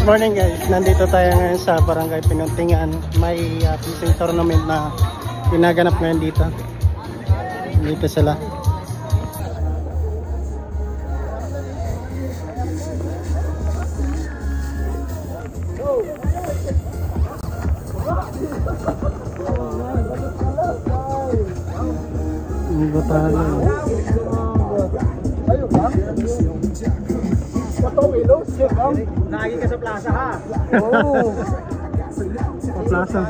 morning guys, nandito tayo ngayon sa Barangay Pinuntingan. May fishing tournament na ginaganap ngayon dito. Dito sila. Ang batalo. Lagi ka sa plaza ha. Oh. Sa plaza.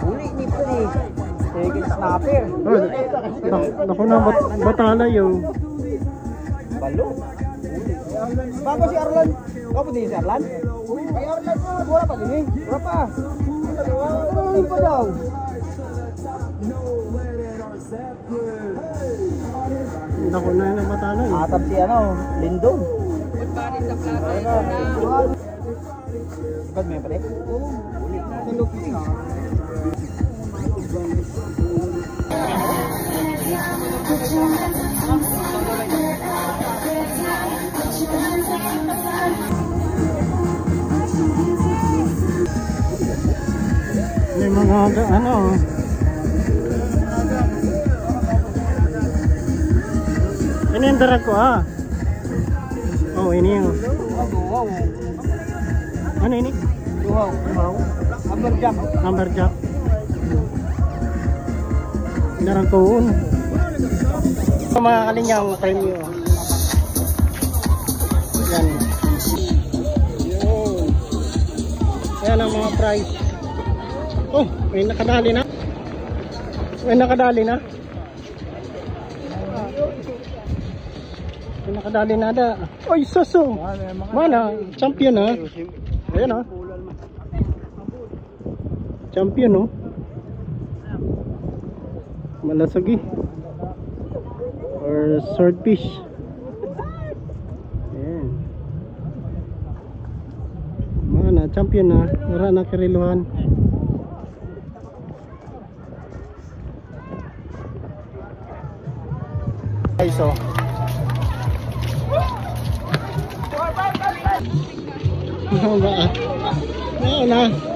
Uli ni po ni. Sige snapper. Naku na batala yung Balo. Bago si Arlan. Kamu din si Arlan? Ay Arlan mo, wala pa din. Wala pa. Ay pa daw. naku na yung batala yung Atap si ano, Lindon. Ba't may pare? may mga ano ini yung darag ko oh ini yung ano ini? Duhaw. Amberjack. Amberjack. Narang koon. Mga kalinyang premyo. Yan. Yun. Yan ang mga price. Oh, may nakadali na. May nakadali na. May nakadali na da. Oy, suso. Mana, champion ha. Ayan ha. Champion no. Malasagi or swordfish. Ayan. Mana, champion na. Wala na kiriluhan. So na.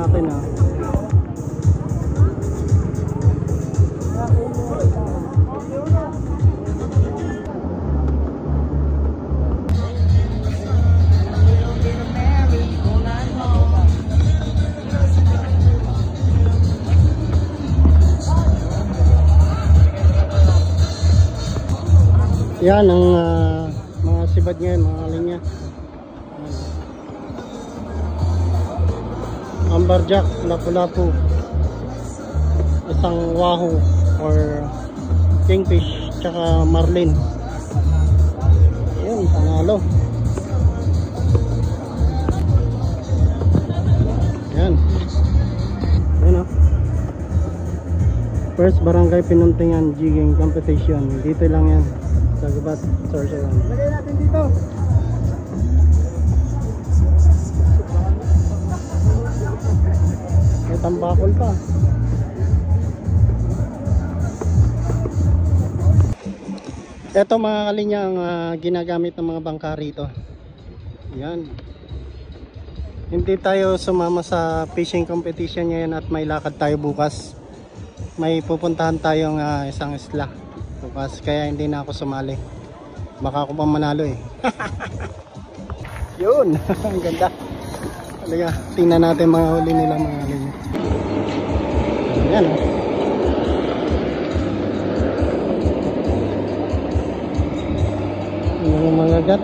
natin yan ang mga sibad ngayon, mga linya. Amberjack, lapu-lapu, isang wahoo or kingfish, tsaka marlin. Yun, panalo. Yan. Yan o. First Barangay Pinuntingan jigging competition. Dito lang yan. Sa Gubat, Sorsogon. Lagay natin dito. May tambakol pa. Ito mga kalinya ang ginagamit ng mga bangka rito. Yan. Hindi tayo sumama sa fishing competition ngayon at may lakad tayo bukas. May pupuntahan tayong isang isla bukas, kaya hindi na ako sumali. Baka ako pa manalo eh. Yun. Ang ganda. Talaga, tingnan natin mga huli nila mga kalinya. Yan oh. Yung mga gat.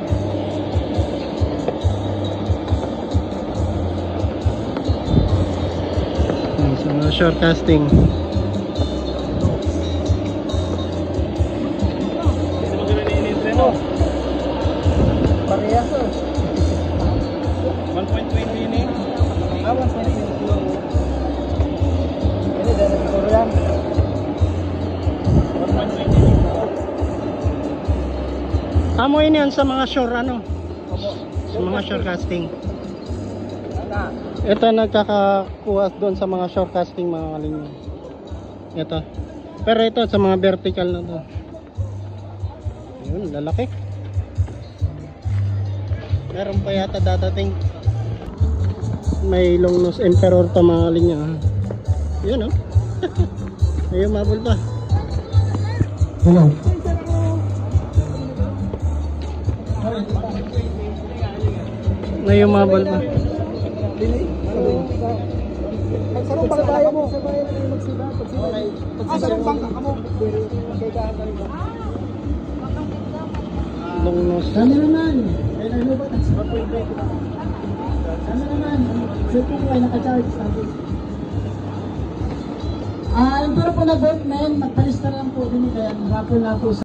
So, short casting. Awan sa siguro. Ini dari siguro yan. Amo ini yan sa mga shore ano? Sa mga shore casting. Ito nagkakakuha doon sa mga shore casting mga kalinya. Ito. Pero ito sa mga vertical na to. Yun, lalaki. Meron pa yata dadating. May long nose emperor pa mga kalinya. Yun oh. Ayun, mabul pa. Hello. May umabol pa. Pagsarong bangka mo. Sabayan na yung magsiba. Pagsarong bangka ka mo. Long nose. Cameraman. Cameraman. Siyempre ko ay nakacharge. Yung turo po na boatman, magpalis na lang po din kaya hapon na po sa